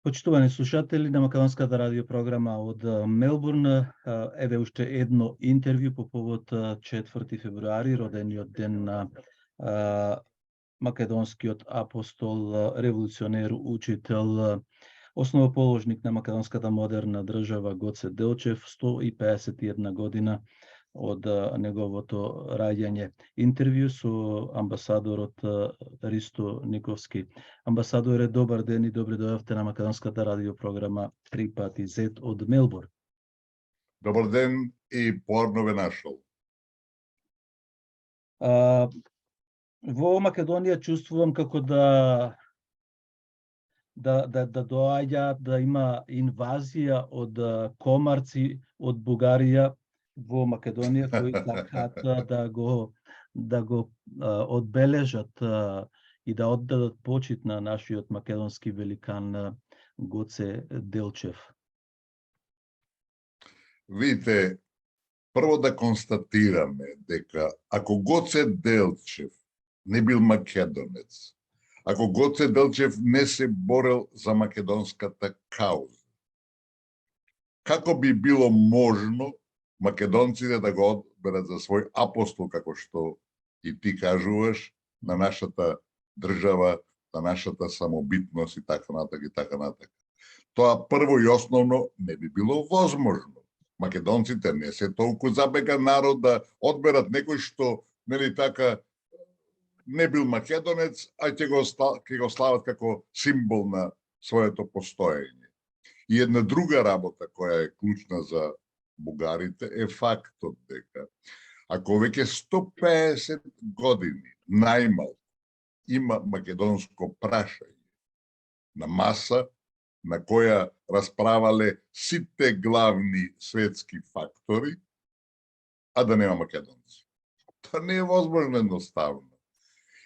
Почитувани слушатели на Македонската радио програма од Мелбурн, еве уште едно интервју по повод 4 февруари, родениот ден на македонскиот апостол, револуционер, учител, основоположник на македонската модерна држава Гоце Делчев, 151 година од неговото раѓање. Интервју со амбасадорот Ристо Никовски. Амбасадоре, добар ден и добре дојавте на Македонската радио програма 3 пати Z од Мелбурн. Добар ден и поарно ве нашол. Во Македонија чувствувам како да доаѓа, да има инвазија од комарци од Бугарија во Македонија, кои сакаат да го одбележат и да оддадат почит на нашиот македонски великан Гоце Делчев. Видите, прво да констатираме дека ако Гоце Делчев не бил македонец, ако Гоце Делчев не се борел за македонската кауза, како би било можно македонците да го одберат за свој апостол, како што и ти кажуваш, на нашата држава, на нашата самобитност и така натака и така натака. Тоа прво и основно не би било возможно. Македонците не се толку забега народ да одберат некој што, нели така, не бил македонец, а ќе го слават како символ на своето постоење. И една друга работа која е клучна за бугарите е фактот дека ако веќе 150 години најмал има македонско прашање на маса на која расправале сите главни светски фактори, а да нема македонци. Тоа не е возможно едноставно.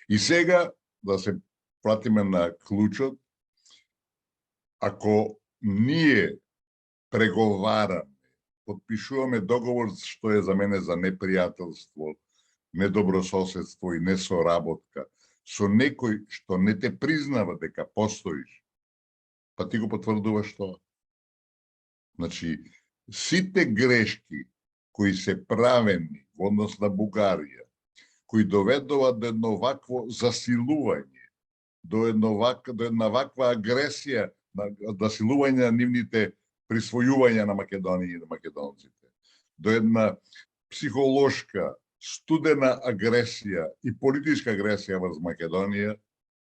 И сега да се пратиме на клучот, ако ние преговараме, подпишуваме договор што е за мене за непријателство, недобрососедство и несоработка со некој што не те признава дека постоиш, па ти го потврдуваш тоа. Значи, сите грешки кои се правени во однос на Бугарија, кои доведуваат до едно вакво засилување, до една ваква агресија, засилување на нивните присвојување на Македонија и на македонците, до една психолошка, студена агресија и политичка агресија врз Македонија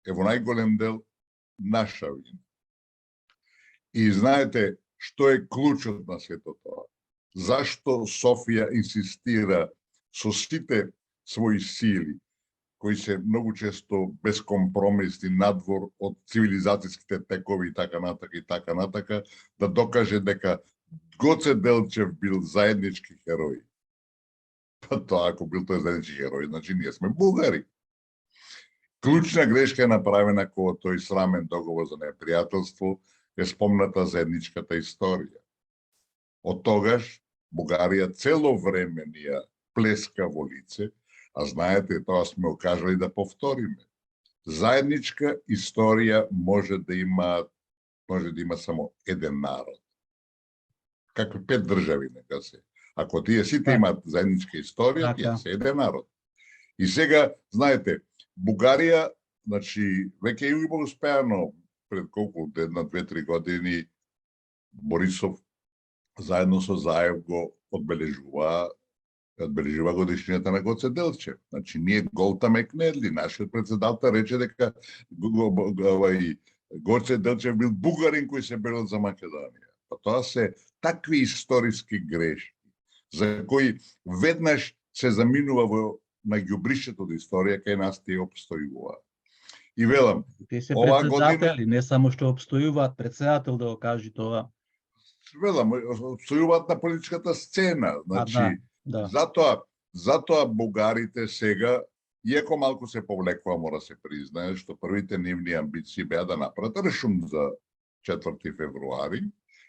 е во најголем дел наша вина. И знаете што е клучот на сето тоа? Зашто Софија инсистира со сите своји сили, кои се многу често безкомпромисни надвор од цивилизацијските текови и така натака, да докаже дека Гоце Делчев бил заеднички херој. Па тоа, ако бил тој заеднички херој, значи ние сме бугари. Клучна грешка е направена кога тој срамен договор за непријателство е спомната заедничката историја. Од тогаш Бугарија цело време ни ја плеска во лице, а знаете, тоа сме окажали да повториме. Заедничка историја може да има само еден народ. Како 5 држави нека се. Ако тие сите имаат заедничка историја, тие се еден народ. И сега, знаете, Бугарија, значи, веќе и успеано пред колку, 1-2-3 години, Борисов заедно со Заев го одбележува годишнината на Гоце Делчев. Значи, ние голтаме кнедли. Нашиот председател рече дека Гоце Делчев бил бугарин кој се борил за Македонија. Па тоа се такви историски грешки, за кои веднаш се заминува на ѓубришето од историја, кај нас тие опстојуваат. И велам, те се председатели, не само што опстојуваат, председател да го кажи тоа. Велам, опстојуваат на политичката сцена. Значи, да. Затоа бугарите сега, иако малку се повлекува, мора се признае, што првите нивни амбиции беа да направат решум за 4 февруари.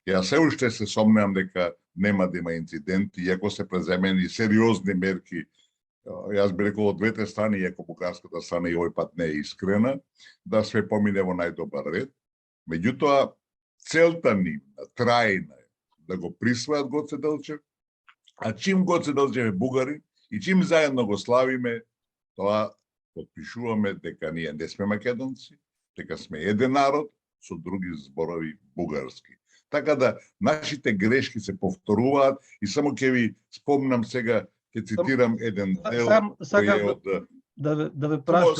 Јас се уште се сомневам дека нема да има инциденти, иако се преземени сериозни мерки. Јас би рекол од двете страни, иако бугарската страна и овој пат не е искрена, да све помине во најдобар ред. Меѓутоа, целта нивна, трајна е да го присвојат Гоце Делчев, а чим Гоце Делчев е бугарин и чим заедно го славиме, тоа потпишуваме дека ние не сме македонци, дека сме еден народ со други зборови бугарски. Така да нашите грешки се повторуваат и само ќе ви спомнам сега, ќе цитирам еден дел кој е од да ве прашам.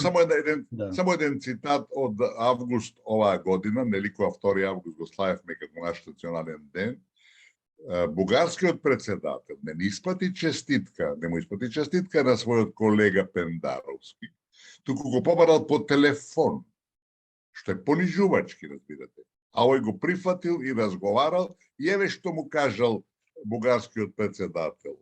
Само еден цитат од август оваа година, нели кога 2 август го славевме како наш национален ден. Бугарскиот председател не му испрати честитка на својот колега Пендаровски, туку го побарал по телефон, што е понижувачки, разбирате. А овој го прифатил и разговарал, и еве што му кажал бугарскиот председател.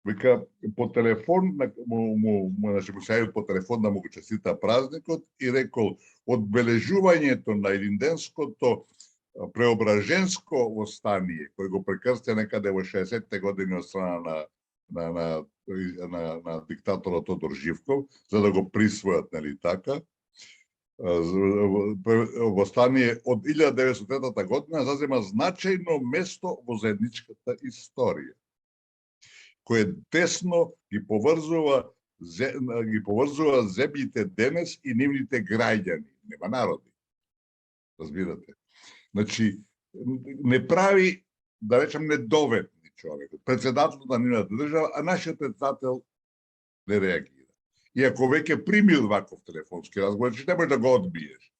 Вика, по телефон, му се по телефон да му го честита празникот и рекол, одбележувањето на Илинденското преображенско востание, кој го прекрстија некаде во 60-те години од страна на диктаторот Тодор Живков, за да го присвојат, нели така. Востание од 1903 година зазема значајно место во заедничката историја, кој тесно ги поврзува земјите денес и нивните граѓани, нема народи. Разбирате? Значи, не прави, да речем, недоветни човек, председателот на нивната држава, а нашиот председател не реагира. И ако веќе примил ваков телефонски разговор, че не можеш да го одбиеш.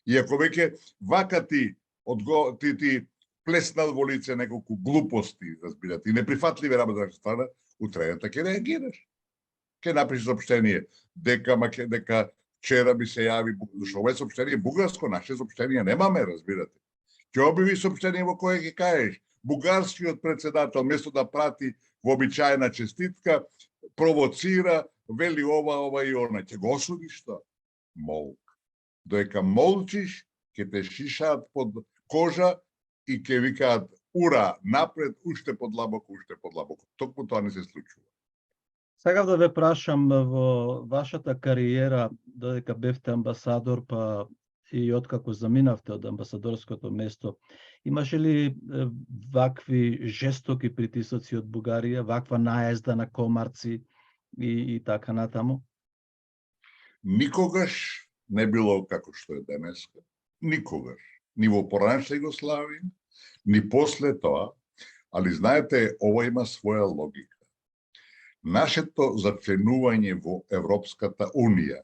И ако веќе вака ти плеснал во лице неколку глупости, разбирате, и неприфатливи работи на страна, утрената ќе реагираш. Ќе напишеш сообщение дека вчера ми се јави, зашто ова е сообщение бугарско, наше сообщение немаме, разбирате. Ќе објави сообщение во кое ќе кажеш, бугарскиот председател, место да прати вообичаена честитка, провоцира, вели ова и она. Ќе го осудиш тоа? Молк. Доека молчиш, ќе те шишаат под кожа и ќе викаат ура, напред, уште подлабоко. Токму тоа не се случува. Сакав да ве прашам, во вашата кариера, додека бевте амбасадор, па и откако заминавте од амбасадорското место, имаше ли вакви жестоки притисоци од Бугарија, ваква наезда на комарци и така натаму? Никогаш не било како што е денеска. Никогаш. Ни во поранешна Југославија, ни после тоа, али знаете, ова има своја логика. Нашето зачленување во Европската Унија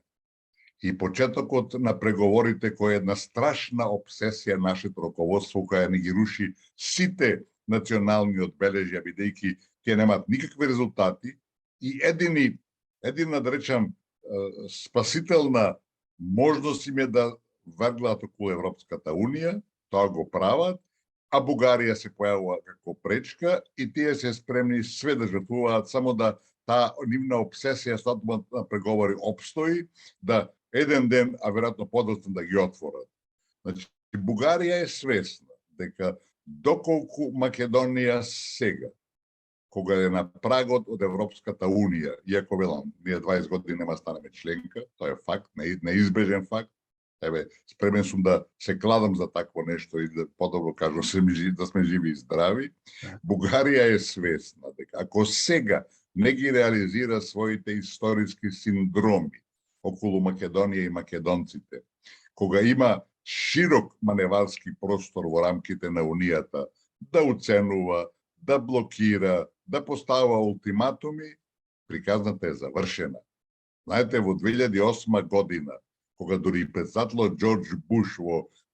и почетокот на преговорите која е една страшна обсесија нашето раководство, која ни ги руши сите национални одбележја, бидејќи тие немаат никакви резултати и едина, да речам, спасителна можност им е да врглаат околу Европската Унија, тоа го прават, а Бугарија се појавува како пречка и тие се спремни све да жртвуваат само да таа нивна обсесија со на преговори обстои, да еден ден, а веројатно подоцна да ги отворат. Значи, Бугарија е свесна дека доколку Македонија сега, кога е на прагот од Европската Унија, иако велам, ние 20 години нема станеме членка, тоа е факт, неизбежен факт, спремен сум да се кладам за такво нешто и да подобро кажам да сме живи и здрави. Бугарија е свесна дека ако сега не ги реализира своите историски синдроми околу Македонија и македонците, кога има широк маневарски простор во рамките на Унијата да уценува, да блокира, да поставува ултиматуми, приказната е завршена. Знаете, во 2008 година, кога дури председателот Џорџ Буш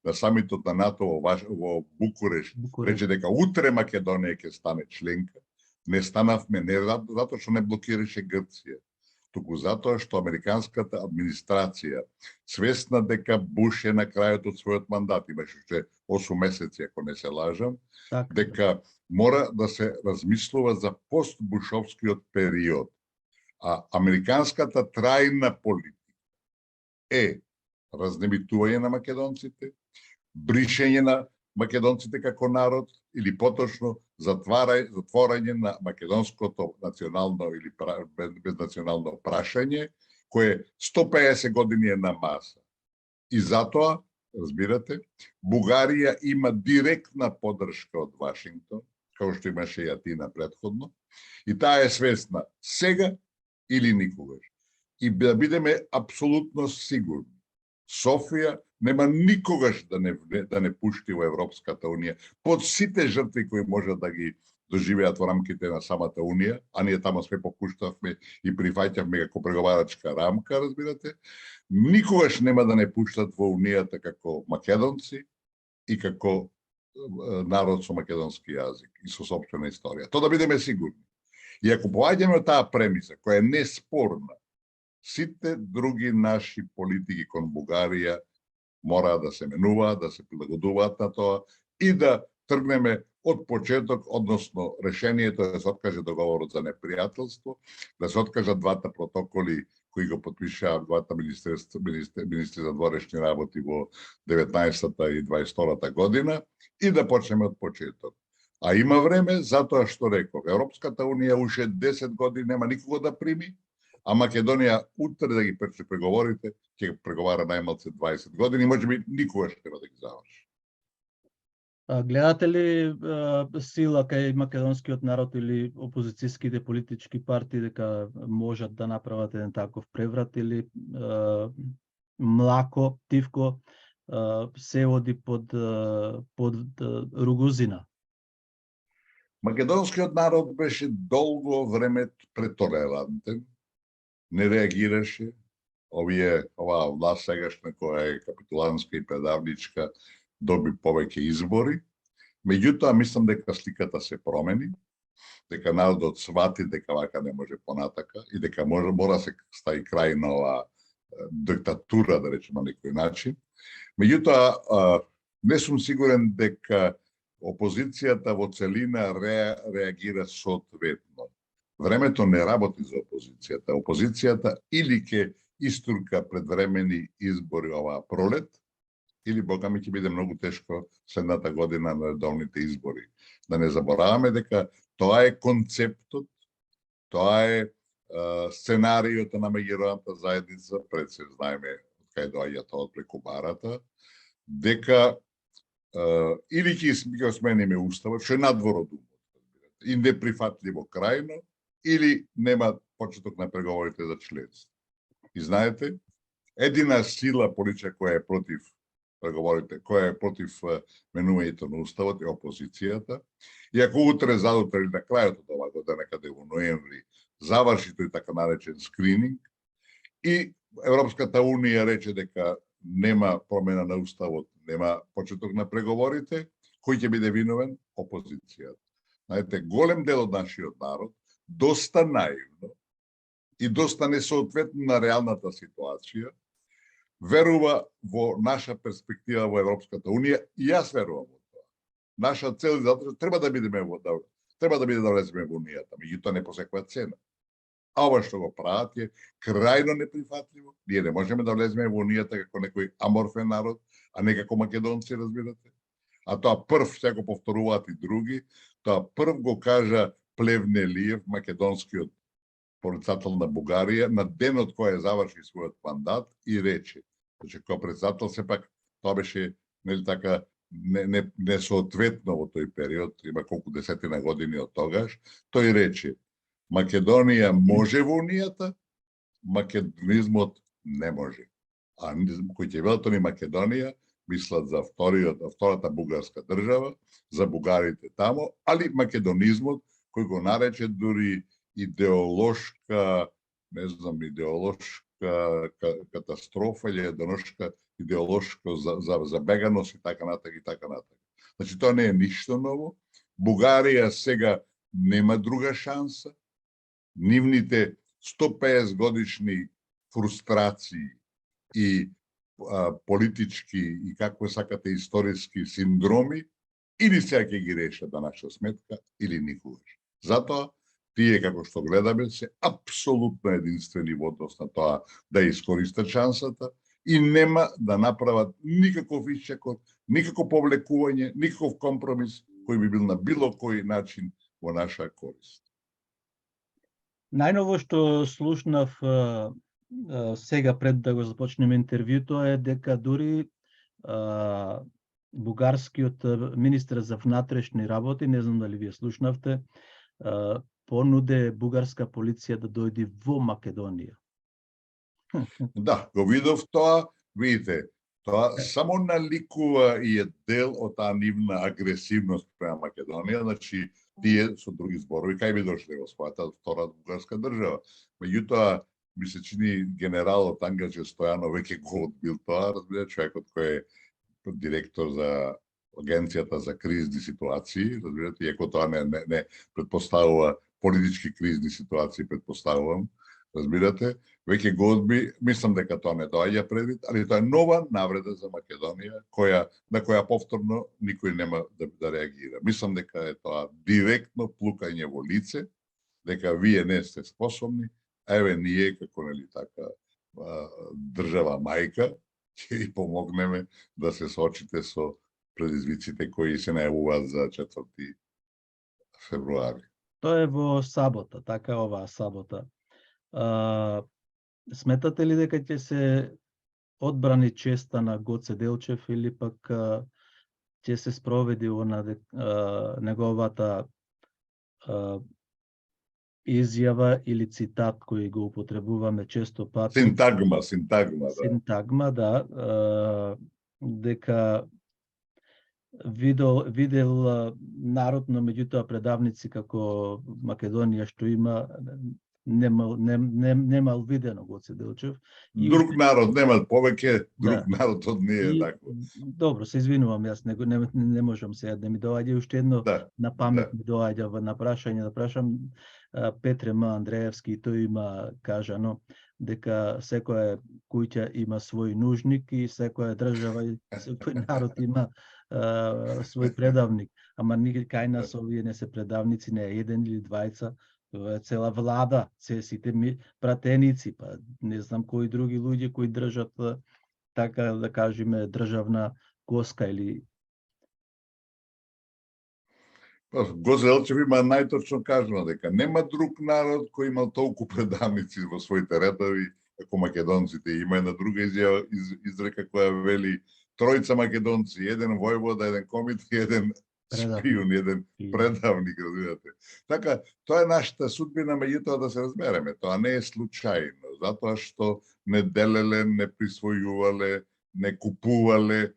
на самитот на НАТО во Букуреш рече дека утре Македонија ќе стане членка, не станавме не затоа што не блокираше Грција, туку затоа што американската администрација, свесна дека Буш е на крајот од својот мандат, имаше уште 8 месеци, ако не се лажам, дека мора да се размислува за постбушовскиот период. А американската трајна политика е разнебитување на македонците, бришење на македонците како народ или поточно затворање на македонското национално или безнационално прашање, кое 150 години е на маса. И затоа разбирате. Бугарија има директна поддршка од Вашингтон, како што имаше и Атина претходно, и таа е свесна сега или никогаш. И да бидеме апсолутно сигурни, Софија нема никогаш да не пушти во Европската Унија под сите жртви кои можат да ги доживеат во рамките на самата Унија, а ние тамо све попуштавме и прифаќавме како преговарачка рамка, разбирате, никогаш нема да не пуштат во Унијата како македонци и како народ со македонски јазик и со сопствена историја. Тоа да бидеме сигурни. И ако поаѓаме од таа премиса, која е неспорна, сите други наши политики кон Бугарија мора да се менуваат, да се прилагодуваат на тоа и да тргнеме од почеток, односно решението да се откаже договорот за непријателство, да се откажат двата протоколи кои го потпишаа двата министри за дворешни работи во 19-та и 22-та година и да почнеме од почеток. А има време, затоа што реков, Европската Унија уште 10 години нема никого да прими, а Македонија утре да ги почне преговорите, ќе преговара најмалце 20 години, можеби никогаш нема да ги заврши. Гледате ли сила кај македонскиот народ или опозицијските политички партии дека можат да направат еден таков преврат или млако, тивко се води под ругузина? Македонскиот народ беше долго време претолерантен, не реагираше. Оваа власт сегашна која е капитулантска и предавничка доби повеќе избори. Меѓутоа, мислам дека сликата се промени, дека народот свати дека вака не може понатака и дека мора се стави крај на оваа диктатура, да речеме на некој начин. Меѓутоа, не сум сигурен дека опозицијата во целина реагира соодветно. Времето не работи за опозицијата. Опозицијата или ќе истурка предвремени избори оваа пролет, или бога ми ќе биде многу тешко следната година на редовните избори. Да не забораваме дека тоа е концептот, тоа е сценаријот на меѓународната заедница, пред се знаеме од кај доаѓа тоа преку барата, дека или ќе смениме уставот, што е надвор од умот, и неприфатливо крајно, или нема почеток на преговорите за членство. И знаете, едина сила политичка која е против преговорите, која е против менувањето на уставот е опозицијата. И ако утре задутре или на крајот од оваа година, некаде во ноември, заврши тој така наречен скрининг и Европската Унија рече дека нема промена на уставот, нема почеток на преговорите, кој ќе биде виновен? Опозицијата. Знаете, голем дел од нашиот народ доста наивно и доста несоодветно на реалната ситуација верува во наша перспектива во Европската Унија и јас верувам во тоа. Наша цел треба да биде да влеземе во Унијата, меѓутоа не по секоја цена. А ова што го прават е крајно неприфатливо. Ние не можеме да влеземе во Унијата како некој аморфен народ, а не како македонци, разбирате. А тоа прв, сега го повторуваат и други, тоа прв го кажа Плевнелиев, македонскиот председател на Бугарија, на денот кој заврши својот мандат и рече, значи кој председател сепак тоа беше нели така несоодветно во тој период, има колку десетина години од тогаш, тој рече Македонија може во Унијата, македонизмот не може. А кој ќе велат они Македонија, мислат за втората бугарска држава, за бугарите тамо, али македонизмот кој го нарече дури идеолошка, не знам, идеолошка катастрофа или идеолошка забеганост и така натаму и така натаму. Значи тоа не е ништо ново. Бугарија сега нема друга шанса. Нивните 150 годишни фрустрации и политички и како сакате историски синдроми или сега ќе ги решат на наша сметка или никогаш. Затоа тие како што гледаме се апсолутно единствени во однос на тоа да искористат шансата и нема да направат никаков исчекор, никакво повлекување, никаков компромис кој би бил на било кој начин во наша корист. Најново што слушнав сега пред да го започнеме интервјуто е дека дури бугарскиот министер за внатрешни работи, не знам дали вие слушнавте, понуде бугарска полиција да дојде во Македонија. Да, го видов тоа, видите, тоа само наликува и е дел од таа нивна агресивност према Македонија, значи тие со други зборови кај би дошле во својата втора бугарска држава. Меѓутоа, ми се чини генералот Ангаџе Стојанов веќе го одбил тоа, разбира, човекот кој е директор за Агенцијата за кризни ситуации, разбирате, иако тоа не предпоставува политички кризни ситуации, предпоставувам, разбирате, веќе го одби, мислам дека тоа не доаѓа предвид, али тоа е нова навреда за Македонија, на која повторно никој нема да реагира. Мислам дека е тоа директно плукање во лице, дека вие не сте способни, а еве ние како нели така држава мајка ќе ви помогнеме да се соочите со предизвиците кои се најавуваат за 4 февруари. Тоа е во сабота, така оваа сабота. Сметате ли дека ќе се одбрани честа на Гоце Делчев или пак ќе се спроведи неговата изјава или цитат кој го употребуваме често пати? Синтагма, да. Синтагма, да, дека видел народ, но меѓутоа предавници како Македонија што има немал видено Гоце Делчев. Друг народ нема повеќе, друг народ од ние е така. Добро, се извинувам, јас не можам сега да ми доаѓа уште едно на памет ми доаѓа на прашање, да прашам Петре М. Андреевски, тој има кажано дека секоја куќа има свој нужник и секоја држава и секој народ има свој предавник. Ама кај нас овие не се предавници, не е еден или двајца, тоа е цела влада, сите ми пратеници, па не знам кои други луѓе кои држат така да кажеме државна коска или Гоце Делчев има најточно кажано дека нема друг народ кој имал толку предавници во своите редови како македонците. Има една друга изрека која вели тројца македонци, еден војвода, еден комит и еден шпион, еден предавник, разбирате. Така, тоа е нашата судбина, меѓутоа да се разбереме, тоа не е случајно, затоа што не делеле, не присвојувале, не купувале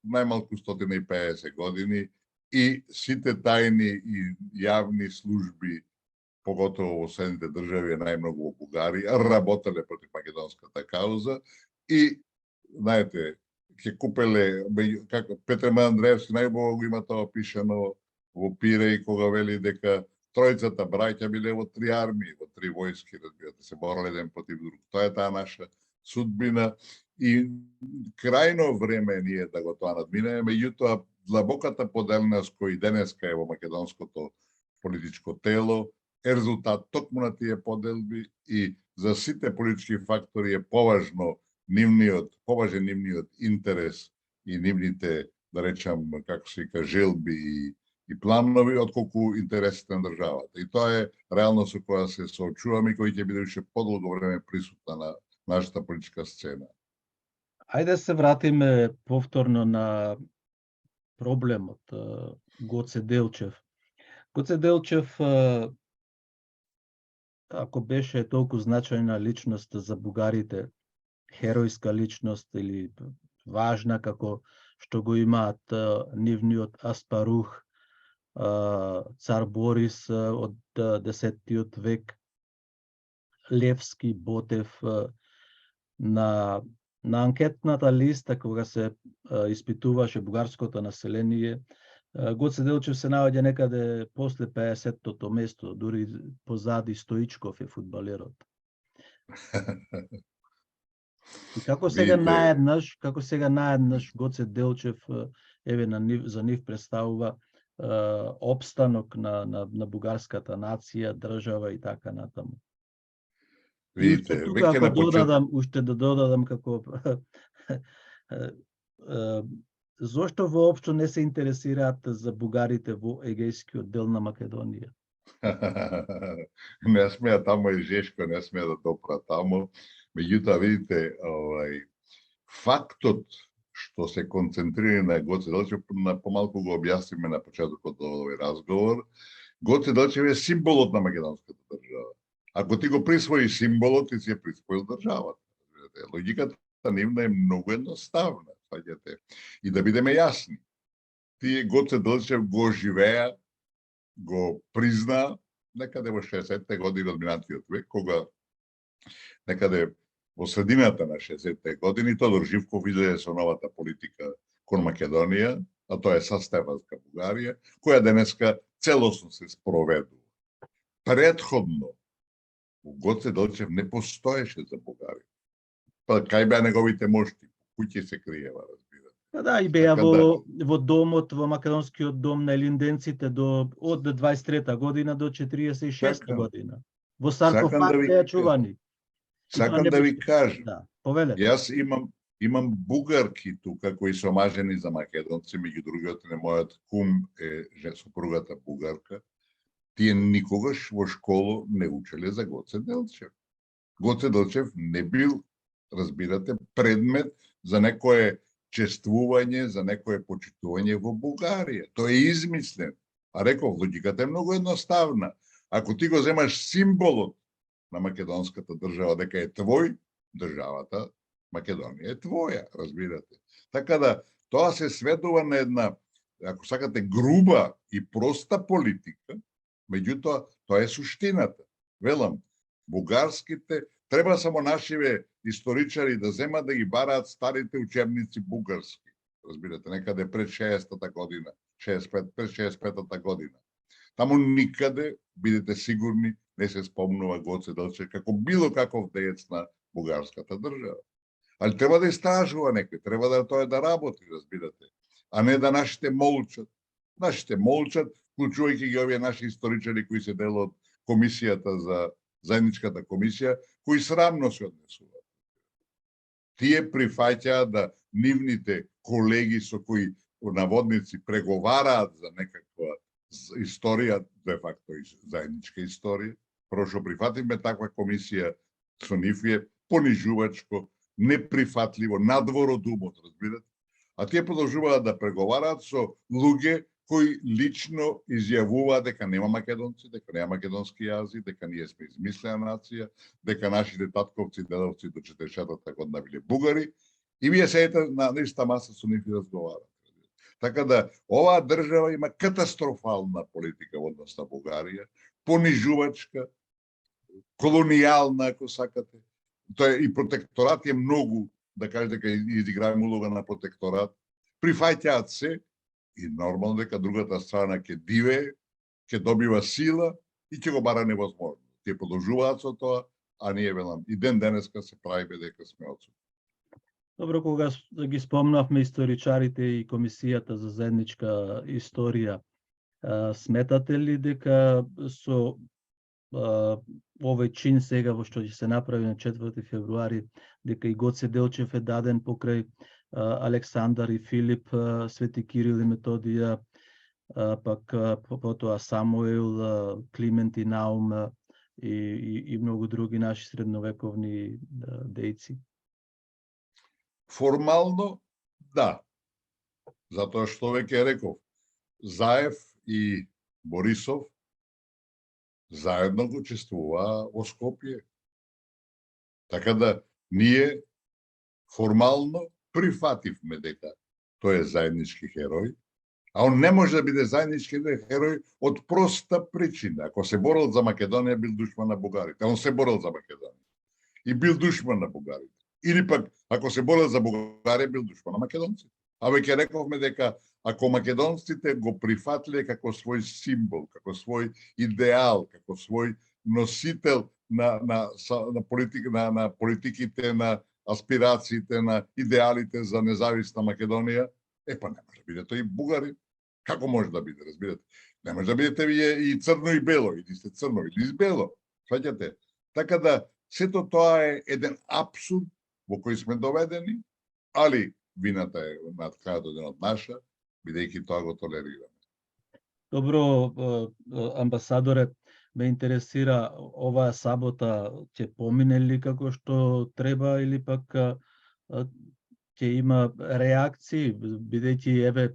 најмалку 150 години и сите тајни и јавни служби, поготово во Соединените држави, најмногу во Бугарија, работеле против македонската кауза и, знаете, ќе купеле, како Петре М. Андреевски најубаво го има тоа пишано во Пиреј, кога вели дека тројцата браќа биле во 3 армии, во 3 војски, разбирате, се бореле еден против друг. Тоа е таа наша судбина и крајно време ние да го тоа надминеме, меѓутоа длабоката поделеност кој денеска е во македонското политичко тело е резултат токму на тие поделби и за сите политички фактори е поважен нивниот интерес и нивните, да речам, како се вика, желби и планови, отколку интересите на државата. И тоа е реалност со која се соочуваме и кој ќе биде уште подолго време присутна на нашата политичка сцена. Ајде се вратиме повторно на проблемот Гоце Делчев. Гоце Делчев, ако беше толку значајна личност за бугарите, херојска личност или важна како што го имаат нивниот Аспарух, цар Борис од 10 век, Левски, Ботев, на анкетната листа кога се испитуваше бугарското население, Гоце Делчев се наоѓа некаде после 50-тото место, дури позади Стоичков е фудбалерот. И како сега наеднаш Гоце Делчев еве за нив представува опстанок на бугарската нација, држава и така натаму. Видите, тука уште да додадам како зошто воопшто не се интересираат за бугарите во егејскиот дел на Македонија? Не смеа таму и Жешко, не смеа да допра таму. Меѓутоа, видите, фактот што се концентрира на Гоце Делчев, на помалку го објасниме на почетокот од овој разговор. Гоце Делчев е символот на македонската држава. Ако ти го присвоиш символот, ти си ја присвоил државата. Логиката нивна е многу едноставна, сваѓате. И да бидеме јасни, тие Гоце Делчев го живеа, го призна некаде во 60-те години од минатиот век, кога некаде во средината на 60-те години Тодор Живков излезе со новата политика кон Македонија, а тоа е састепанска Бугарија, која денеска целосно се спроведува. Предходно, Гоце Делчев не постоеше за Бугарија. Па кај беа неговите мошти? Куќе се криева, разбирате. Па да, и беа во домот, во македонскиот дом на елинденците од 23-та година до 46-та година. Во саркофаг беа чувани. Сакам да ви кажам, да, повелете. Јас имам бугарки тука кои се омажени за македонци, меѓу другиот не мојот кум е сопругата бугарка. Тие никогаш во школу не учеле за Гоце Делчев. Гоце Делчев не бил, разбирате, предмет за некое чествување, за некое почитување во Бугарија. Тој е измислен. А реков, логиката е многу едноставна. Ако ти го земаш символот на македонската држава, дека е твој, државата Македонија е твоја, разбирате. Така да, тоа се сведува на една, ако сакате, груба и проста политика, меѓутоа, тоа е суштината. Велам, бугарските, треба само нашиве историчари да земат да ги бараат старите учебници бугарски. Разбирате, некаде пред 60-та година, пред 65-та година. Таму никаде, бидете сигурни, не се спомнува Гоце Делчев како било каков деец на бугарската држава. Али треба да истражува некој, треба да тоа да работи, разбирате, а не да нашите молчат. Нашите молчат, вклучувајќи ги овие наши историчари кои се дел од комисијата за заедничката комисија, кои срамно се однесуваат. Тие прифаќаат да нивните колеги со кои наводници преговараат за некаква историја, де факто заедничка историја. Прво што прифативме таква комисија со нив е понижувачко, неприфатливо, надвор од умот, разбирате. А тие продолжуваат да преговараат со луѓе кои лично изјавуваат дека нема македонци, дека нема македонски јазик, дека ние сме измислена нација, дека нашите татковци и дедовци до 44-та година биле бугари, и вие седите на иста маса со нив и разговарате. Така да, оваа држава има катастрофална политика во однос на Бугарија, понижувачка, колонијална, ако сакате. Тоа и протекторат е многу, да кажа дека изиграваме улога на протекторат. Прифаќаат се и нормално дека другата страна ќе дивее, ќе добива сила и ќе го бара невозможно. Тие продолжуваат со тоа, а ние велам и ден денеска се правиме дека сме одсутни. Добро, кога ги спомнавме историчарите и комисијата за заедничка историја, сметате ли дека со овој чин сега во што ќе се направи на 4 февруари, дека и Гоце Делчев е даден покрај Александар и Филип, Свети Кирил и Методија, пак потоа Самуил, Климент и Наум и многу други наши средновековни дејци? Формално, да. Затоа што веќе реков, Заев и Борисов заедно го чествуваа во Скопје. Така да, ние формално прифативме дека тој е заеднички херој, а он не може да биде заеднички херој од проста причина. Ако се борил за Македонија, бил душман на бугарите. Он се борил за Македонија и бил душман на бугарите. Или пак, ако се борил за Бугарија, бил душман на македонците. А веќе рековме дека ако македонците го прифатле како свој символ, како свој идеал, како свој носител на политиките, на аспирациите, на идеалите за независна Македонија, па не може да биде тој и бугари. Како може да биде, разбирате? Не може да бидете вие и црно и бело, или сте црно или бело. Сваќате? Така да, сето тоа е еден апсурд во кој сме доведени, али вината е над крајот од наша, бидејќи тоа го толерираме. Добро, амбасадоре, ме интересира оваа сабота ќе помине ли како што треба или пак ќе има реакции, бидејќи еве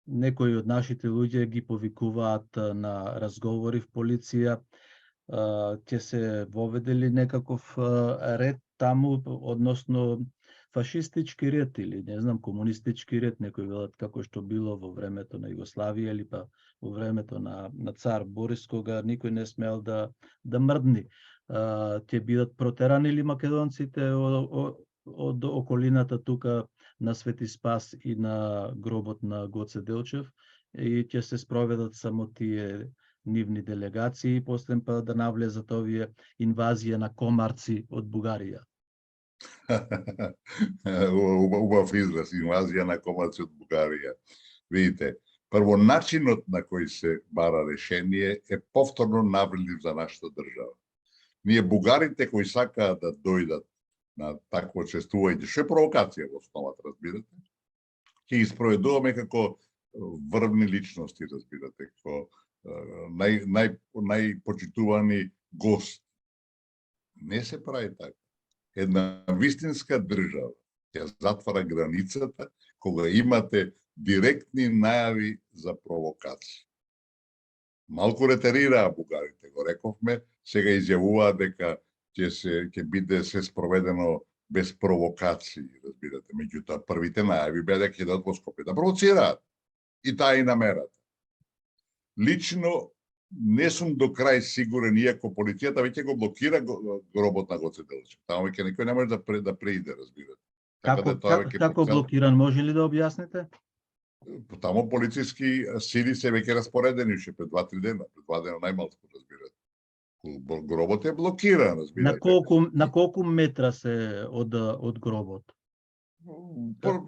некои од нашите луѓе ги повикуваат на разговори в полиција, ќе се воведе ли некаков ред таму, односно фашистички ред или не знам, комунистички ред, некои велат како што било во времето на Југославија или па во времето на цар Борис, кога никој не смел да мрдни. Ќе бидат протерани ли македонците од околината тука на Свети Спас и на гробот на Гоце Делчев и ќе се спроведат само тие нивни делегации и после па да навлезат овие инвазија на комарци од Бугарија? Убав израз, инвазија на комарци од Бугарија. Видите, прво начинот на кој се бара решение е повторно навредлив за нашата држава. Ние бугарите кои сакаат да дојдат на такво чествување, што е провокација во основата, разбирате, ќе испроведуваме како врвни личности, разбирате, како најпочитувани гости. Не се прави така. Една вистинска држава ќе затвара границата кога имате директни најави за провокација. Малку ретерираа бугарите, го рековме, сега изјавуваат дека ќе биде се спроведено без провокации, разбирате. Меѓутоа, првите најави беа дека ќе дадат во Скопје да провоцираат. И таа и намерата. Лично не сум до крај сигурен, иако полицијата веќе го блокира гробот на Гоце Делчев. Таму веќе никој не може да преиде, разбирате. Како блокиран, може ли да објасните? Таму полициски сили се веќе распоредени уште пред 2-3 дена, пред 2 дена најмалку, разбирате. Гробот е блокиран, разбирате. На колку метра се од гробот?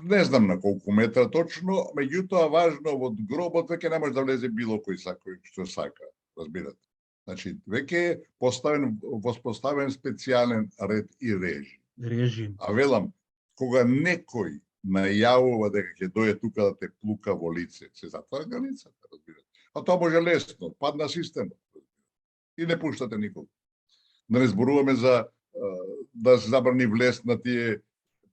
Не знам на колку метра точно, меѓутоа важно од гробот веќе не може да влезе било кој што сака, разбирате. Значи, веќе е воспоставен специјален ред и режим. А велам, кога некој најавува дека ќе дојде тука да те плука во лице, се затвара границата, разбирате. А тоа може лесно, падна системот. И не пуштате никога. Да не зборуваме за да се забрани влез на тие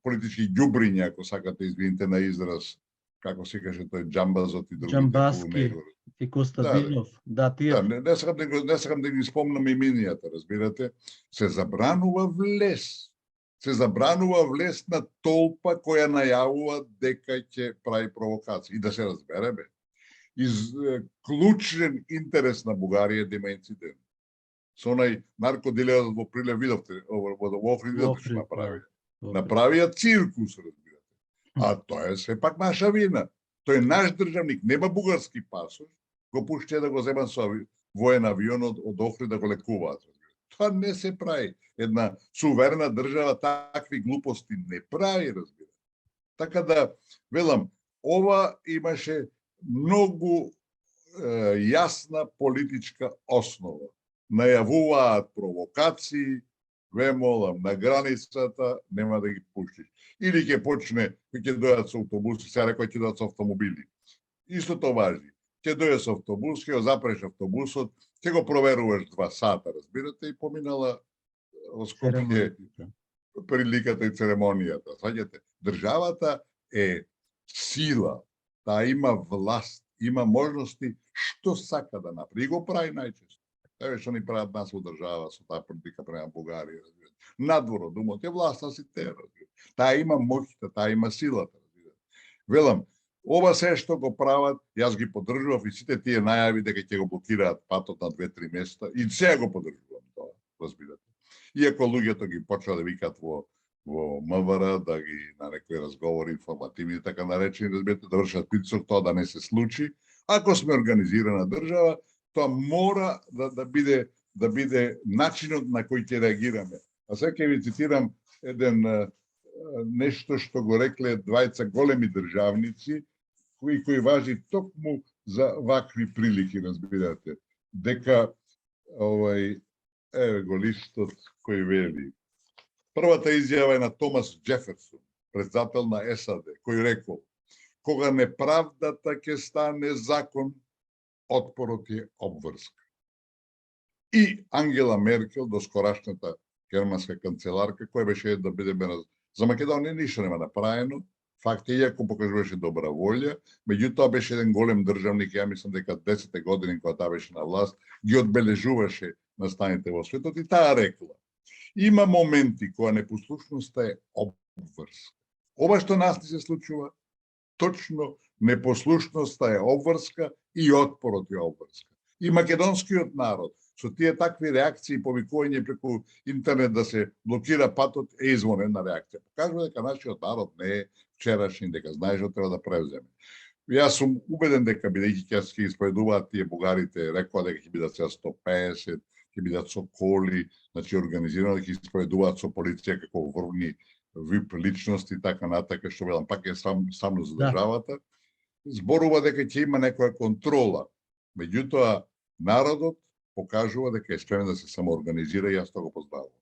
политички ѓубриња, ако сакате, извините на израз, како се каже тој Џамбазот и другите. Џамбаски и Костадинов. Да, тие. Не сакам да ги спомнам именијата, разбирате. Се забранува влез. Се забранува влез на толпа која најавува дека ќе прави провокација. И да се разбереме. Клучен интерес на Бугарија да има инцидент. Со онај наркодилерот во Прилеп видовте, во Охрид што направи. Направија циркус, разбирате. А тоа е сепак наша вина. Тој наш државник, нема бугарски пасош, го пуштија да го земат со воен авион од Охрид да го лекуваат. Тоа не се прави. Една суверена држава такви глупости не прави, разбирате. Така да, велам, ова имаше многу јасна политичка основа. Најавуваат провокации, ве молам, на границата нема да ги пуштиш. Или ќе почне, ќе дојдат со автобуси, сега рекој ќе дојдат со автомобили. Истото важи. Ќе дојде со автобус, ќе го запреш автобусот, ќе го проверуваш 2 сата, разбирате, и поминала во Скопје приликата и церемонијата. Сваѓате, државата е сила, таа има власт, има можности што сака да направи. И го прави најчесто. Еве што ни прават нас во држава со таа политика према Бугарија. Надвор од умот е власта си те. Таа има моќта, таа има силата. Велам, ова се што го прават, јас ги поддржував и сите тие најави дека ќе го блокираат патот на 2-3 места, и сега го поддржувам тоа, разбирате. Иако луѓето ги почнаа да викаат во МВР, да ги на некои разговори информативни, така наречени, разбирате, да вршат притисок тоа да не се случи. Ако сме организирана држава, тоа мора да биде начинот на кој ќе реагираме. А сега ќе ви цитирам еден нешто што го рекле двајца големи државници, кои важи токму за вакви прилики, разбирате. Дека еве го листот кој вели. Првата изјава е на Томас Џеферсон, председател на САД, кој рекол: кога неправдата ќе стане закон, отпорот е обврска. И Ангела Меркел, доскорашната германска канцеларка, која беше да бидеме За Македонија ништо нема направено. Факт е, иако покажуваше добра волја, меѓутоа беше еден голем државник, ја мислам дека 10 години кога таа беше на власт, ги одбележуваше настаните во светот и таа рекла: има моменти кога непослушноста е обврска. Ова што нас ни се случува, точно непослушноста е обврска и отпорот е обврска. И македонскиот народ со тие такви реакции, повикување преку интернет да се блокира патот, е извонена реакција. Покажува дека нашиот народ не е вчерашни, дека знае што треба да превземе. Јас сум убеден дека бидејќи ќе исповедуваат тие бугарите, рекоа дека ќе бидат сега 150, ќе бидат со коли, значи организирано дека ќе исповедуваат со полиција како врвни вип личности и така натака, што велам, пак е само за државата. Зборува дека ќе има некоја контрола. Меѓутоа, народот покажува дека е спремен да се самоорганизира и јас тоа го поздравувам.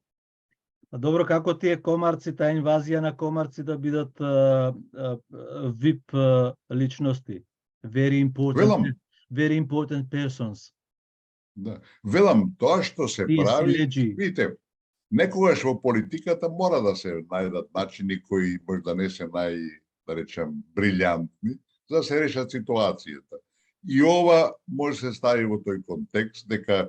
Добро, како тие комарци, таа инвазија на комарци да бидат VIP личности? Very important persons. Да. Велам, тоа што се прави, видите, некогаш во политиката мора да се најдат начини кои можда не се да речем, брилјантни, за да се решат ситуацијата. И ова може се стави во тој контекст, дека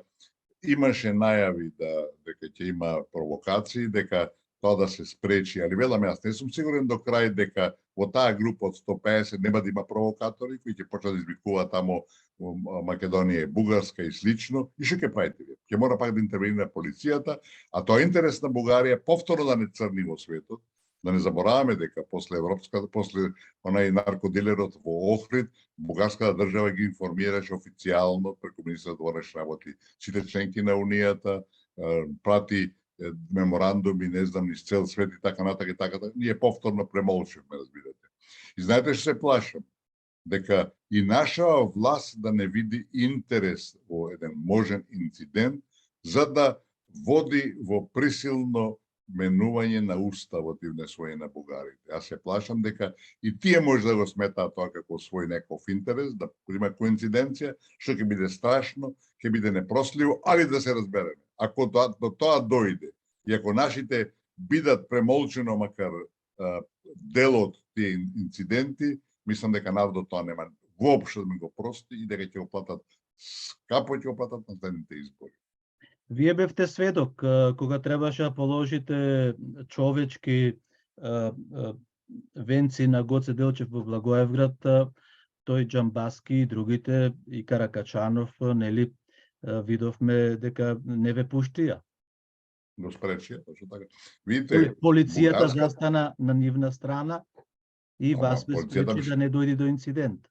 имаше најави дека ќе има провокации, дека тоа да се спречи, али велам, јас не сум сигурен до крај дека во таа група од 150 нема да има провокатори кои ќе почнат да извикуваат тамо Македонија, Бугарска и слично, и што ќе правите вие? Ќе мора пак да интервенира полицијата, а тоа е интерес на Бугарија повторно да не црни во светот. Да не забораваме дека после онај наркодилерот во Охрид, бугарската држава ги информираше официјално преку министерот во външни работи сите членки на Унијата, прати меморандуми, не знам, низ цел свет и така натака, ние повторно премолчивме, разбирате. И знаете што се плашам? Дека и наша власт да не види интерес во еден можен инцидент, за да води во присилно менување на уставот и внесување на бугарите. Јас се плашам дека и тие може да го сметаат тоа како свој неков интерес, да има коинциденција, што ќе биде страшно, ќе биде непростливо, али да се разбереме. Ако до тоа дојде, и ако нашите бидат премолчено, макар дел од тие инциденти, мислам дека народот тоа нема воопшто да ми го прости и дека ќе го платат скапо, ќе го платат на следните избори. Вие бевте сведок кога требаше да положите човечки венци на Гоце Делчев во Благоевград, тој Џамбаски и другите, и Каракачанов, нели, видовме дека не ве пуштија. Го спречија, точно така. Видите, полицијата застана на нивна страна и вас ве спречи да не дојде до инцидент.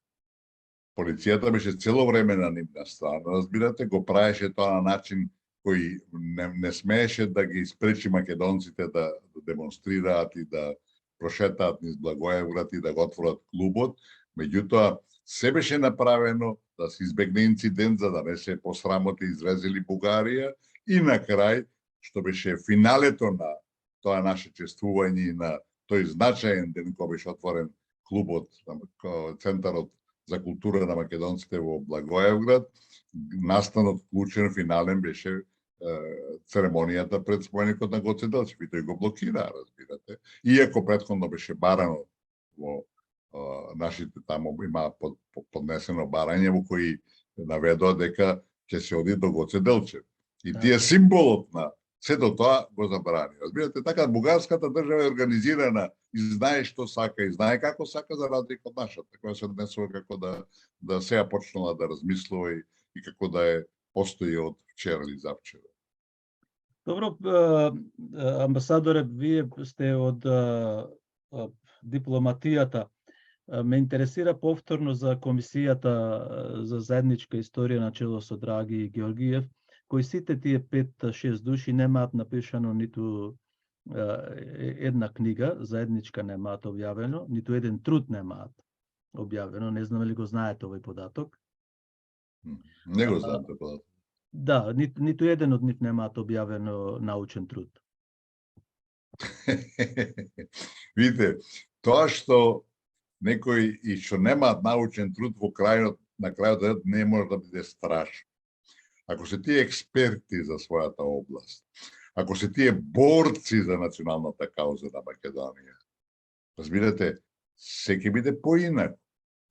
Полицијата беше цело време на нивна страна, разбирате, го правеше тоа на начин кој не смееше да ги спречи македонците да демонстрираат и да прошетаат низ Благоевград и да го отворат клубот. Меѓутоа, се беше направено да се избегне инцидент за да не се посрамоти изрезили Бугарија и на крај, што беше финалето на тоа наше чествување и на тој значаен ден кога беше отворен клубот, Центарот за култура на македонците во Благоевград, настанот клучен финален беше церемонијата пред споменикот на Гоце Делчев и тој го блокира, разбирате. Иако претходно беше барано во нашите тамо има поднесено барање во кои наведоа дека ќе се оди до Гоце Делчев. И тие символот на сето тоа го забрани. Разбирате, така бугарската држава е организирана и знае што сака и знае како сака за разлика од нашата, која се однесува како да сега почнала да размислува и како да е постои од вчера или завчера. Добро, амбасадоре, вие сте од дипломатијата. Ме интересира повторно за комисијата за заедничка историја на чело со Драги Георгиев, кои сите тие 5-6 души немаат напишано ниту една книга, заедничка немаат објавено, ниту еден труд немаат објавено. Не знам ли го знаете овој податок? Не го знам тој податок. Да, ниту еден од нив немаат објавено научен труд. Видите, тоа што некои и што немаат научен труд на крајот не може да биде страшно. Ако се тие експерти за својата област, ако се тие борци за националната кауза на Македонија, разбирате, се ќе биде поинак.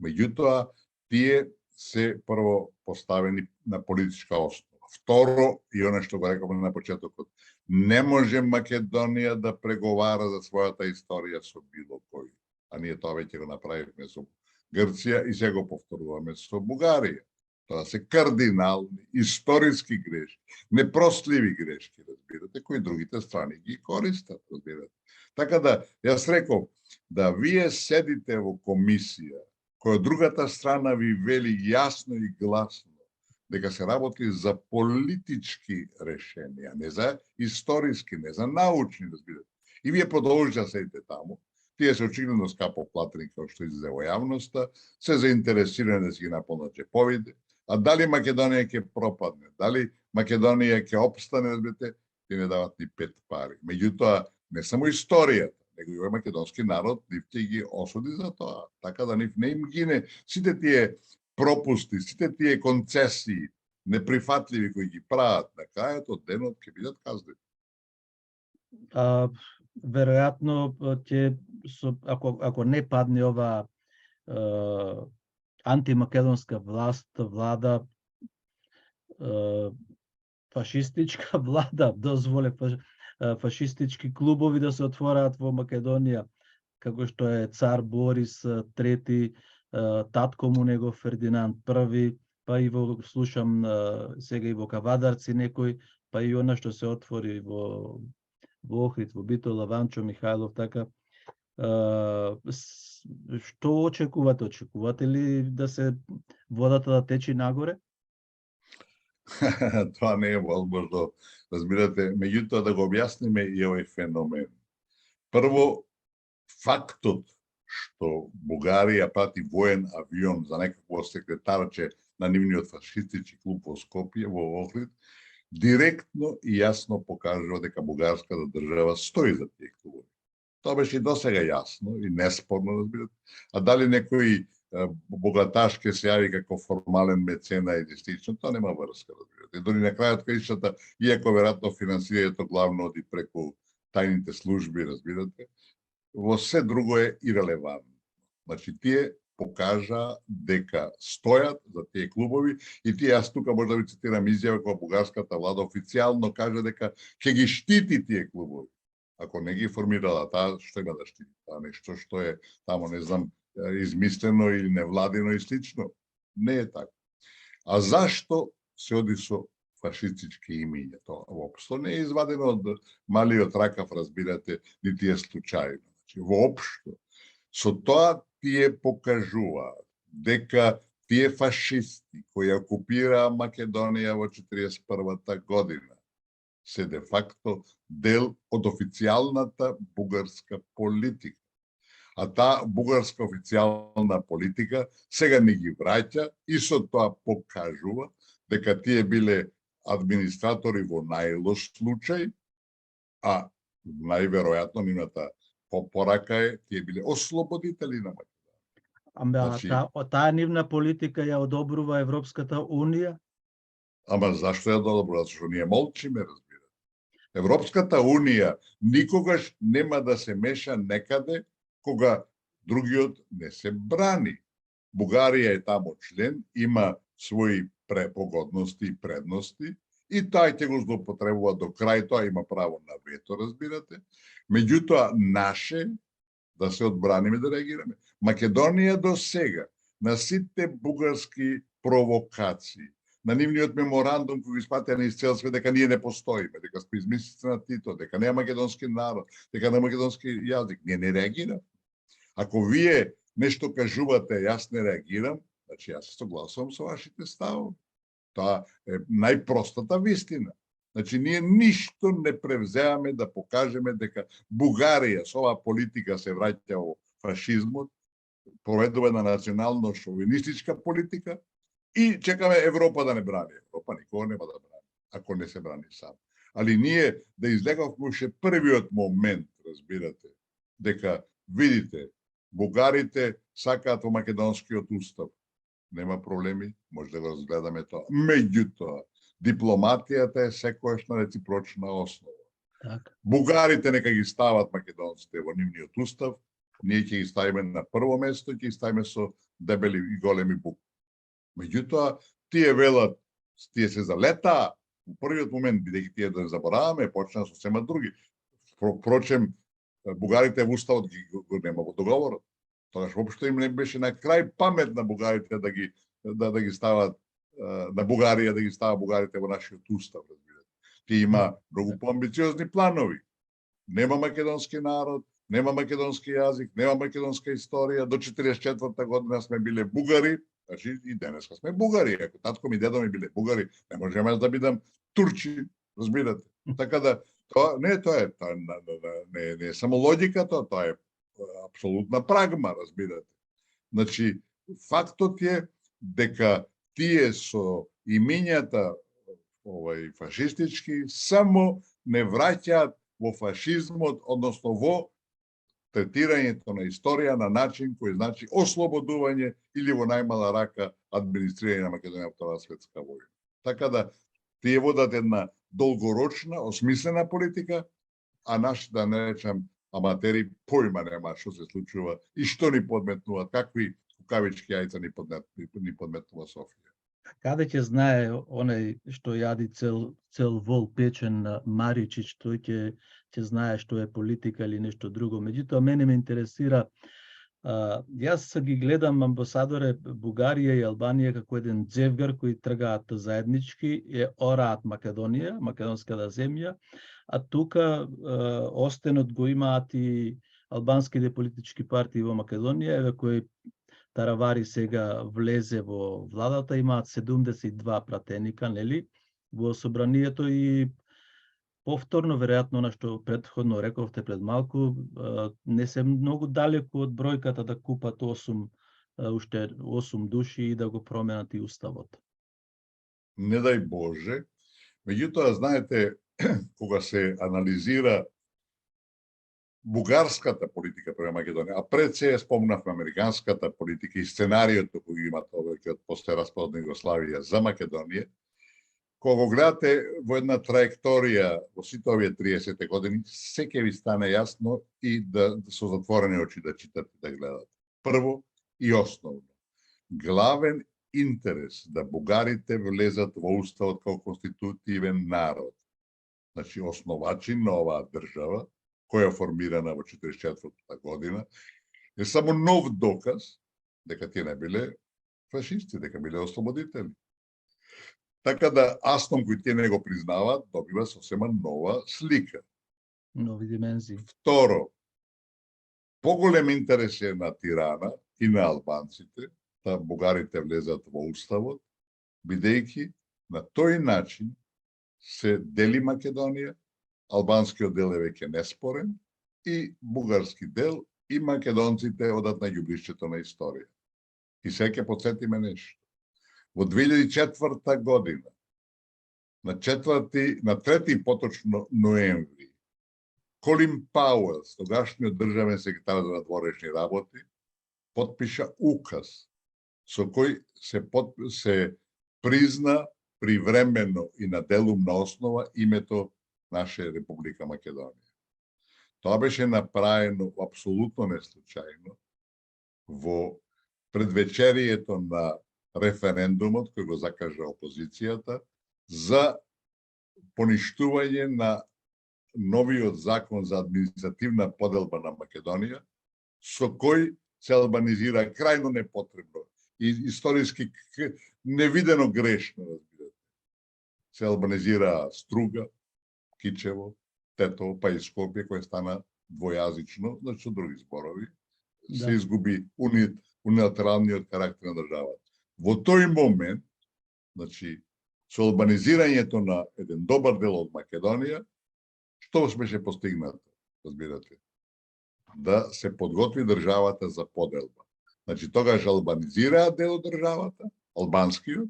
Меѓутоа, тие се прво поставени на политичка основа. Второ, и оно што го рековме на почетокот, не може Македонија да преговара за својата историја со било кој. А ние тоа веќе го направивме со Грција и сега го повторуваме со Бугарија. Тоа се кардинални, историски грешки, непростливи грешки, разбирате, кои другите страни ги користат, разбирате. Така да, јас реков, да вие седите во комисија, која другата страна ви вели јасно и гласно дека се работи за политички решенија, не за историски, не за научни, разбирате. И вие продолжите да седите таму, тие се очигледно скапо платени, како што излезе во јавноста, се заинтересирани да си ги наполнат джеповите, а дали Македонија ќе пропадне, дали Македонија ќе опстане, разбирате, ти не дават ни 5 пари. Меѓутоа, не само историјата, него и овој македонски народ нив ќе ги осуди за тоа. Така да нив не им гине сите тие пропусти, сите тие концесии, неприфатливи кои ги прават на крајот од денот ќе бидат казнени. Веројатно ќе ако не падне ова антимакедонска влада, фашистичка влада дозволе фашистички клубови да се отвораат во Македонија, како што е цар Борис III, татко му негов Фердинанд I, па и слушам сега и во Кавадарци некој, па и она што се отвори во Охрид, во Битола, Ванчо Михајлов, така. Што очекувате? Очекувате ли да се водата да течи нагоре? Тоа не е возможно, разбирате, меѓутоа да го објасниме и овој феномен. Прво, фактот што Бугарија прати воен авион за некакво секретарче на нивниот фашистички клуб во Скопје, во Охрид, директно и јасно покажува дека бугарската држава стои за тие клубови. Тоа беше и досега јасно и неспорно, разбирате. А дали некој богаташ ќе се јави како формален мецена или слично, тоа нема врска, разбирате. Дори на крајот краишата, иако веројатно финансирањето главно оди преку тајните служби, разбирате, во се друго е ирелевантно. Значи, тие покажа дека стојат за тие клубови и тие, јас тука може да ви цитирам изјава која бугарската влада официјално каже дека ќе ги штити тие клубови. Ако не ги формирала, таа што има да штити? Таа нешто што е тамо, не знам, измислено или невладино и слично. Не е така. А зашто се оди со фашистички имиња? Тоа воопшто не е извадено од малиот ракав, разбирате, нити е случајно. Значи, воопшто. Со тоа тие покажуваат дека тие фашисти кои окупираа Македонија во 1941 година се де факто дел од официјалната бугарска политика. А таа бугарска официјална политика сега не ги враќа и со тоа покажува дека тие биле администратори во најлош случај, а најверојатно нивната порака е тие биле ослободители на Македонија. Таа нивна политика ја одобрува Европската унија? Ама зашто ја одобрува? Зашто ние молчиме, разбирате. Европската унија никогаш нема да се меша некаде кога другиот не се брани. Бугарија е тамо член, има своји погодности и предности и тај ќе го злоупотребува до крај, тоа има право на вето, разбирате. Меѓутоа, наше да се одбраниме, да реагираме. Македонија до сега на сите бугарски провокации, на нивниот меморандум кој го испратија на цел свет дека ние не постоиме, дека сме измислици на Тито, дека не е македонски народ, дека не е македонски јазик, ние не реагираме. Ако вие нешто кажувате, јас не реагирам, значи јас се согласувам со вашите ставови. Тоа е најпростата вистина. Значи, ние ништо не превзеаме да покажеме дека Бугарија со оваа политика се враќа во фашизмот, проведува на национално-шовинистичка политика и чекаме Европа да не брани. Европа никога нема да брани, ако не се брани сам. Али ние да излеговме уште првиот момент, разбирате, дека видите, бугарите сакаат во македонскиот устав. Нема проблеми, може да го разгледаме тоа. Меѓутоа, дипломатијата е секојаш на реципрочна основа. Така. Бугарите нека ги стават македонците во нивниот устав, ние ќе ги ставиме на прво место и ќе ги ставиме со дебели и големи букви. Меѓутоа, тие велат, тие се залетаа во првиот момент, бидејќи тие да не забораваме, почнаа со сема други. Впрочем, бугарите во уставот го нема во договорот. Тогаш воопшто им не беше на крај памет на бугарите да ги стават на Бугарија да ги става бугарите во нашиот устав, разбирате. Тие има многу поамбициозни планови. Нема македонски народ, нема македонски јазик, нема македонска историја. До 44 година сме биле бугари, значи и денеска сме бугари. Ако татко ми дедо ми биле бугари, не можеме да бидам турчи, разбирате. Така да тоа не е само логика, тоа е апсолутна прагма, разбирате. Значи фактот е дека тие со имињата фашистички само не враќаат во фашизмот, односно во третирањето на историја на начин кој значи ослободување или во најмала рака администрирање на Македонија во Втората светска војна. Така да тие водат една долгорочна, осмислена политика, а нашите, да не речам, аматери појма нема што се случува и што ни подметнуваат, какви кукавички јајца ни подметнува Софија. Каде ќе знае оној што јади цел вол печен на Маричич, тој ќе знае што е политика или нешто друго. Меѓутоа, мене ме интересира, јас ги гледам амбасадоре Бугарија и Албанија како еден џевгар кои тргаат заеднички, ораат Македонија, македонската земја, а тука остенот го имаат и албанските политички партии во Македонија, еве кои Таравари сега влезе во владата, имаат 72 пратеника, нели, во собранието и повторно, веројатно, на што претходно рековте пред малку, не се многу далеку од бројката да купат уште 8 души и да го променат и уставот. Не дај Боже. Меѓутоа, знаете, кога се анализира бугарската политика према Македонија, а пред се спомнавме американската политика и сценариото кој имат овој од после распадот на Југославија за Македонија, кога го гледате во една траекторија во сите овие 30 години, се ќе ви стане јасно и да со затворени очи да читате, да гледате. Прво и основно, главен интерес да бугарите влезат во уставот како конститутивен народ. Значи, основачи на оваа држава, која е формирана во 44-та година, е само нов доказ дека тие не биле фашисти, дека биле ослободители. Така да Астом, кој тие не го признаваат, добива сосема нова слика. Нови димензии. Второ, поголем интерес е на Тирана и на албанците да бугарите влезат во уставот, бидејќи на тој начин се дели Македонија, албанскиот дел е веќе неспорен и бугарски дел и македонците одат на ѓубришчето на историја. И сега ќе потсетиме нешто. Во 2004 година, на 3 поточно ноември, Колин Пауелс, тогашниот државен секретар за надворешни работи, потпиша указ со кој се призна привремено и на делумна основа името наша Република Македонија. Тоа беше направено апсолутно неслучајно во предвечерието на референдумот кој го закажа опозицијата за поништување на новиот закон за административна поделба на Македонија, со кој се албанизира крајно непотребно и историски невидено грешно, разбирате. Се албанизира Струга, Кичево, Тетово, па и Скопје, кој стана двојазично, значи со други зборови, се изгуби униlaterалниот карактер на државата. Во тој момент, значи, со албанизирањето на еден добар дел од Македонија, што беше постигнато, разбирате? Да се подготви државата за поделба. Значи, тогаш албанизираат дел од државата, албанскиот,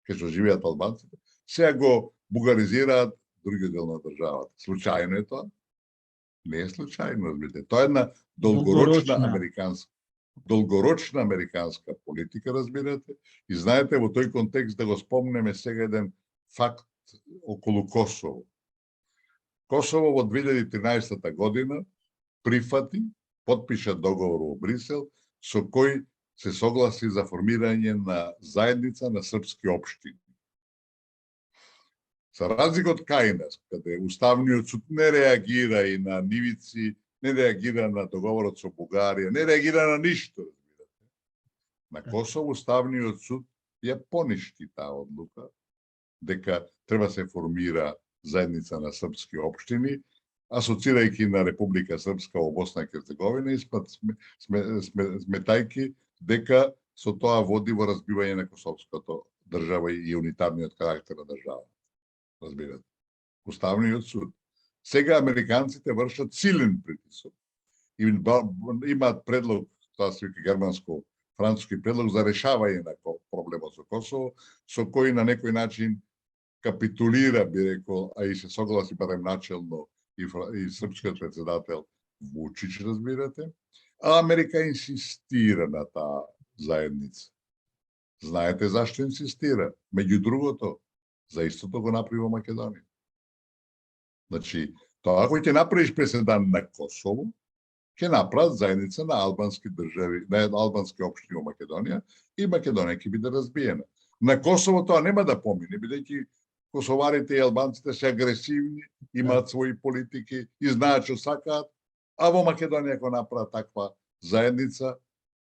кај што живеат албанците, сега го бугаризираат другиот дел на државата. Случајно е тоа? Не е случајно, разбирате. Тоа е една долгорочна американска политика, разбирате. И знаете, во тој контекст да го спомнеме сега еден факт околу Косово. Косово во 2013 година прифати, потпиша договор во Брисел, со кој се согласи за формирање на заедница на српски општини. За разлика од Кајнас, каде Уставниот суд не реагира и на нивици, не реагира на договорот со Бугарија, не реагира на ништо, разбирате. На Косово Уставниот суд ја поништи таа одлука, дека треба се формира заедница на српски општини, асоцирајќи на Република Српска во Босна и Херцеговина и сметајќи дека со тоа води во разбивање на косовското држава и унитарниот карактер на држава. Разбирате. Уставниот суд. Сега американците вршат силен притисок. Имаат предлог, тоа се вика германско-француски предлог за решавање на проблемот со Косово, со кој на некој начин капитулира, би рекол, а и се согласи барем начелно и српскиот председател Вучич, разбирате. А Америка инсистира на таа заедница. Знаете зашто инсистира? Меѓу другото, за истото го направи во Македонија. Значи, тоа кој ќе направиш преседан на Косово, ќе направат заедница на албански држави, на албански општини во Македонија и Македонија ќе биде разбиена. На Косово тоа нема да помине, бидејќи косоварите и албанците се агресивни, имаат своји политики и знаат што сакаат, а во Македонија ако направат таква заедница,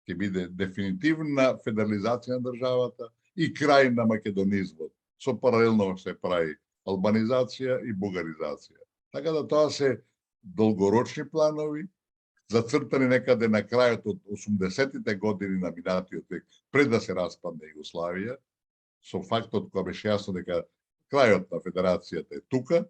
ќе биде дефинитивна федерализација на државата и крај на македонизмот. Со паралелно се прави албанизација и бугаризација. Така да тоа се долгорочни планови, зацртани некаде на крајот од 80-тите години на минатиот век, пред да се распадне Југославија, со фактот која беше јасно дека крајот на федерацијата е тука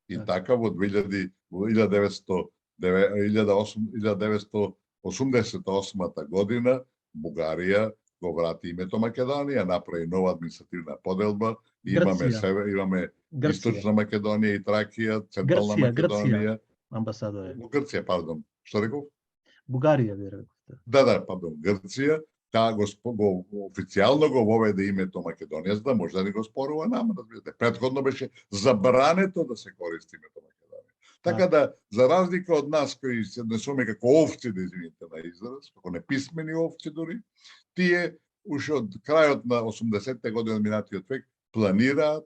и така во 1988 година Бугарија го врати името Македонија, направи нова административна поделба, имаме Источна Македонија и Тракија, Централна Македонија. Амбасадоре. Грција, пардон. Што реков? Бугарија, веројатно. Да, пардон, Грција. Таа го официјално го воведе името Македонија, за да може да ни го спорува нама, разбирате. Претходно беше забрането да се користи името Македонија. Така да, за разлика од нас кои се однесуваме како овци, да извините на израз, како неписмени овци дури, тие уште од крајот на 80-те години од минатиот век планираат,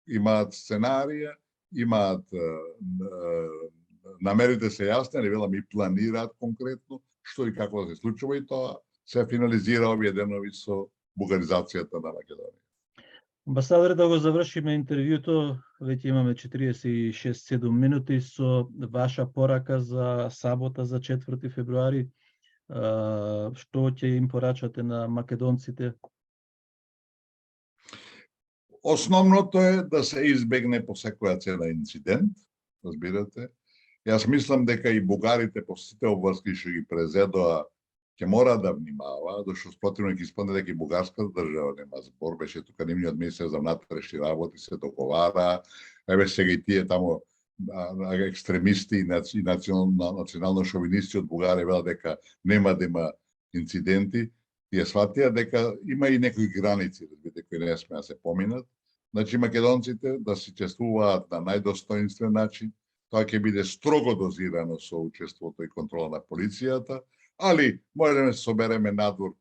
имаат сценарија, имаат намерите се јасни, не велам и планираат конкретно што и како да се случува и тоа се финализира овие денови со бугаризацијата на Македонија. Амбасадоре, да го завршиме интервјуто, веќе имаме 46-7 минути со ваша порака за сабота за 4 февруари. Што ќе им порачате на македонците? Основното е да се избегне по секоја цена инцидент, разбирате. Јас мислам дека и бугарите по сите обврски што ги презедоа ќе мора да внимава, зашто спротивно ќе испадне дека и бугарската држава нема збор, беше тука нивниот министер за внатрешни работи се договара, еве сега и тие тамо екстремисти и национално шовинисти од Бугарија велат дека нема да има инциденти, тие сватија дека има и некои граници, разбирате, кои не смеа се поминат. Значи македонците да се чествуваат на најдостоинствен начин, тоа ќе биде строго дозирано со учеството и контрола на полицијата, али можеме да се собереме надвор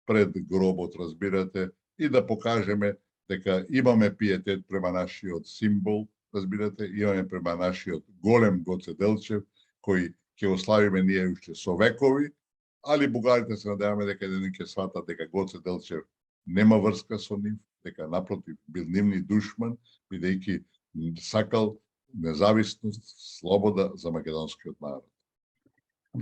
пред гробот, разбирате, и да покажеме дека имаме пиетет према нашиот символ, разбирате, имаме према нашиот голем Гоце Делчев, кој ќе го славиме ние уште со векови, али бугарите се надеваме дека еден ќе сватат дека Гоце Делчев нема врска со нив, дека напротив бил нивни душман, бидејќи сакал независност, слобода за македонскиот народ.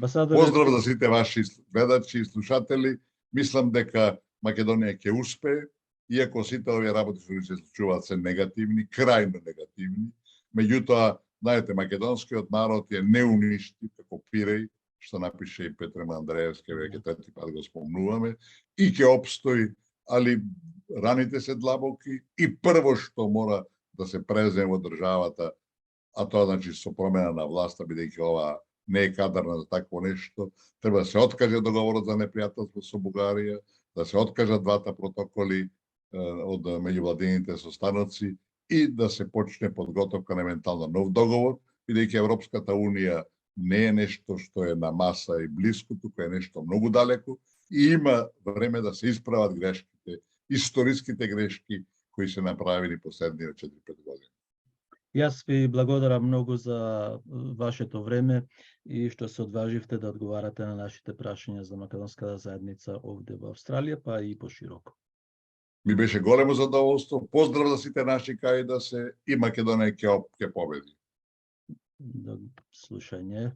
Поздрав за сите ваши гледачи и слушатели. Мислам дека Македонија ќе успее, иако сите овие работи што се случуваат се негативни, крајно негативни. Меѓутоа, знаете, македонскиот народ е неуништив како пиреј, што напише и Петре Мандреевски, веќе трети пат го спомнуваме, и ќе опстои, али раните се длабоки и прво што мора да се преземе во државата, а тоа значи со промена на власта, бидејќи ова не е кадарна за такво нешто, треба да се откаже договорот за непријателство со Бугарија, да се откажат двата протоколи од меѓувладините состаноци и да се почне подготовка на евентуално нов договор, бидејќи Европската унија не е нешто што е на маса и близко, туку е нешто многу далеко и има време да се исправат грешките, историските грешки кои се направени последните 4-5 години. Јас ви благодарам многу за вашето време и што се одваживте да одговарате на нашите прашања за македонската заедница овде во Австралија, па и пошироко. Ми беше големо задоволство. Поздрав за сите наши кај да се и Македонија ќе победи. До слушање.